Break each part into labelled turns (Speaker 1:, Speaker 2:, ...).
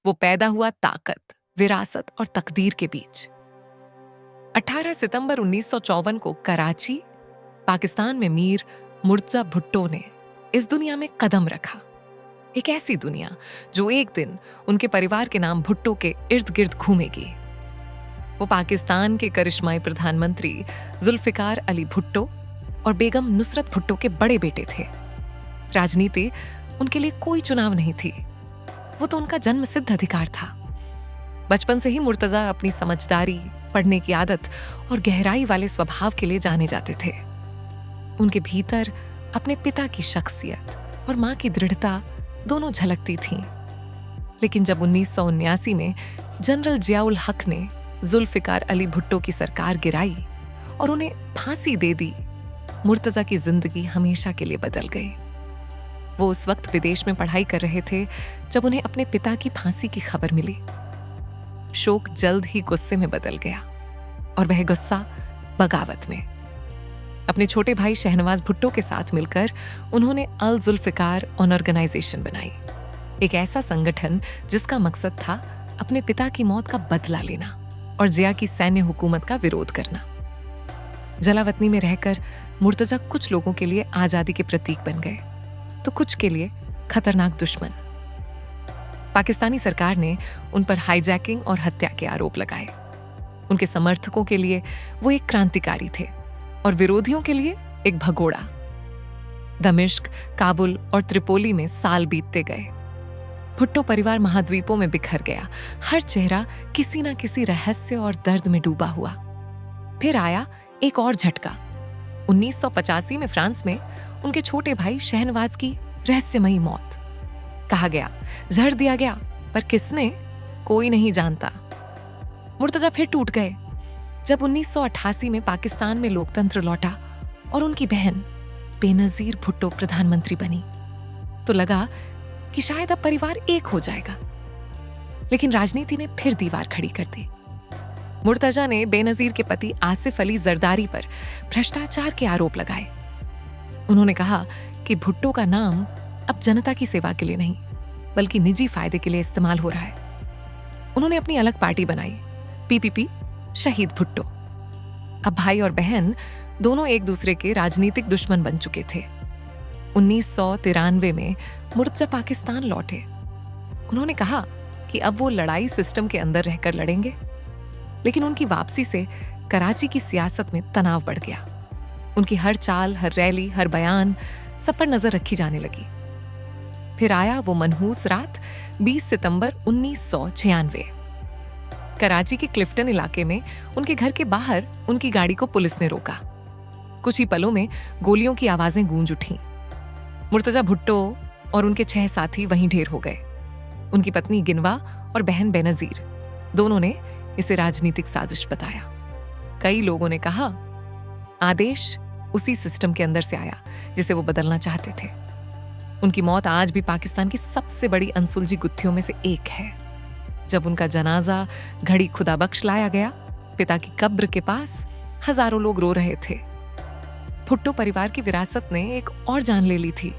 Speaker 1: वो पैदा हुआ ताकत, विरासत और तकदीर के बीच। 18 सितंबर 1954 को कराची, पाकिस्तान में मीर मुर्तजा भुट्टो ने इस दुनिया में कदम रखा। एक ऐसी दुनिया जो एक दिन उनके परिवार के नाम भुट्टो के इर्द गिर्द घूमेगी। वो पाकिस्तान के करिश्माई प्रधानमंत्री जुल्फिकार अली भुट्टो और बेगम नुसरत भुट्टो के बड़े बेटे थे। राजनीति उनके लिए कोई चुनाव नहीं थी, वो तो उनका जन्मसिद्ध अधिकार था। बचपन से ही मुर्तजा अपनी समझदारी, पढ़ने की आदत और गहराई वाले स्वभाव के लिए जाने जाते थे। उनके भीतर अपने पिता की शख्सियत और मां की दृढ़ता दोनों झलकती थीं। लेकिन जब 1979 में जनरल जियाउल हक ने जुल्फिकार अली भुट्टो की सरकार गिराई और उन्हें फांसी दे दी, मुर्तजा की जिंदगी हमेशा के लिए बदल गई। वो उस वक्त विदेश में पढ़ाई कर रहे थे जब उन्हें अपने पिता की फांसी की खबर मिली। शोक जल्द ही गुस्से में बदल गया और वह गुस्सा बगावत में। अपने छोटे भाई शहनवाज भुट्टो के साथ मिलकर उन्होंने अल जुल्फिकार ऑर्गेनाइजेशन बनाई, एक ऐसा संगठन जिसका मकसद था अपने पिता की मौत का बदला लेना और जिया की सैन्य हुकूमत का विरोध करना। जलावतनी में रहकर मुर्तजा कुछ लोगों के लिए आजादी के प्रतीक बन गए तो कुछ के लिए खतरनाक दुश्मन। पाकिस्तानी सरकार ने उन पर हाईजैकिंग और हत्या के आरोप लगाए। उनके समर्थकों के लिए वो एक क्रांतिकारी थे और विरोधियों के लिए एक भगोड़ा। दमिश्क, काबुल और त्रिपोली में साल बीतते गए। भुट्टो परिवार महाद्वीपों में बिखर गया, हर चेहरा किसी न किसी रहस्य और दर्द में डूबा हुआ। फिर आया एक और झटका। 1985 में फ्रांस में उनके छोटे भाई शहनवाज की रहस्यमयी मौत। कहा गया, जहर दिया गया, पर किसने, कोई नहीं जानता। मुर्तजा फिर टूट गए जब 1988 में पाकिस्तान में लोकतंत्र लौटा और उनकी बहन बेनजीर भुट्टो प्रधानमंत्री बनी तो लगा कि शायद अब परिवार एक हो जाएगा। लेकिन राजनीति ने फिर दीवार खड़ी कर दी। मुर्तजा ने बेनजीर के पति आसिफ अली जरदारी पर भ्रष्टाचार के आरोप लगाए। उन्होंने कहा कि भुट्टो का नाम अब जनता की सेवा के लिए नहीं बल्कि निजी फायदे के लिए इस्तेमाल हो रहा है। उन्होंने अपनी अलग पार्टी बनाई, पीपीपी, शहीद भुट्टो। अब भाई और बहन दोनों एक दूसरे के राजनीतिक दुश्मन बन चुके थे। 1993 में मुर्तजा पाकिस्तान लौटे। उन्होंने कहा कि अब वो लड़ाई सिस्टम के अंदर रहकर लड़ेंगे। लेकिन उनकी वापसी से कराची की सियासत में तनाव बढ़ गया। उनकी हर चाल, हर रैली, हर बयान सब पर नजर रखी जाने लगी। फिर आया वो मनहूस रात 20 सितंबर 1996। कराची के क्लिफ्टन इलाके में उनके घर के बाहर उनकी गाड़ी को पुलिस ने रोका। कुछ ही पलों में गोलियों की आवाजें गूंज उठीं। मुर्तजा भुट्टो और उनके 6 साथी वहीं ढेर हो गए। उनकी पत्नी गिनवा और बहन बेनजीर, दोनों ने इसे राजनीतिक साजिश बताया। कई लोगों ने कहा आदेश उसी सिस्टम के अंदर से आया जिसे वो बदलना चाहते थे। उनकी मौत आज भी पाकिस्तान की सबसे बड़ी अनसुलझी गुत्थियों में से एक है। जब उनका जनाजा घड़ी खुदाबख्श लाया गया, पिता की कब्र के पास हजारों लोग रो रहे थे। भुट्टो परिवार की विरासत ने एक और जान ले ली थी।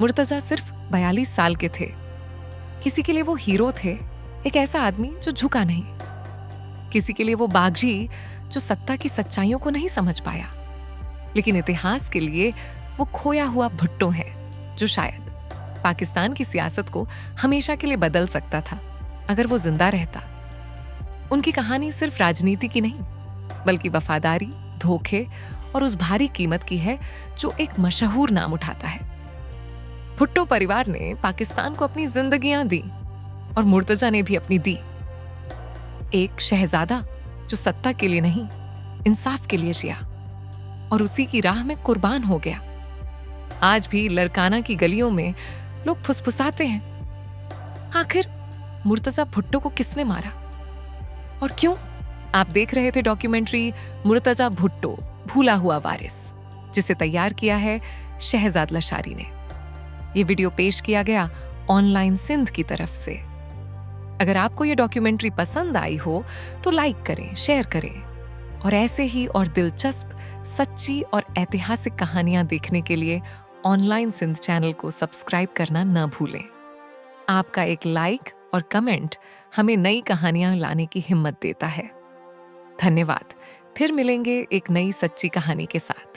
Speaker 1: मुर्तजा सिर्फ 42 साल के थे। किसी के लिए वो हीरो थे, एक ऐसा आदमी जो झुका नहीं। किसी के लिए वो बागजी जो सत्ता की सच्चाइयों को नहीं समझ पाया। लेकिन इतिहास के लिए वो खोया हुआ भुट्टो है जो शायद पाकिस्तान की सियासत को हमेशा के लिए बदल सकता था अगर वो जिंदा रहता। उनकी कहानी सिर्फ राजनीति की नहीं बल्कि वफादारी, धोखे और उस भारी कीमत की है जो एक मशहूर नाम उठाता है। भुट्टो परिवार ने पाकिस्तान को अपनी जिंदगियां दी और मुर्तजा ने भी अपनी दी। एक शहजादा जो सत्ता के लिए नहीं, इंसाफ के लिए जिया और उसी की राह में कुर्बान हो गया। आज भी लरकाना की गलियों में लोग फुसफुसाते हैं, आखिर मुर्तजा भुट्टो को किसने मारा और क्यों? आप देख रहे थे डॉक्यूमेंट्री मुर्तजा भुट्टो, भूला हुआ वारिस, जिसे तैयार किया है शहजाद लशारी ने। ये वीडियो पेश किया गया ऑनलाइन सिंध की तरफ से। अगर आपको ये डॉक्यूमेंट्री पसंद आई हो तो लाइक करें, शेयर करें और ऐसे ही और दिलचस्प, सच्ची और ऐतिहासिक कहानियां देखने के लिए ऑनलाइन सिंध चैनल को सब्सक्राइब करना न भूलें। आपका एक लाइक और कमेंट हमें नई कहानियां लाने की हिम्मत देता है। धन्यवाद। फिर मिलेंगे एक नई सच्ची कहानी के साथ।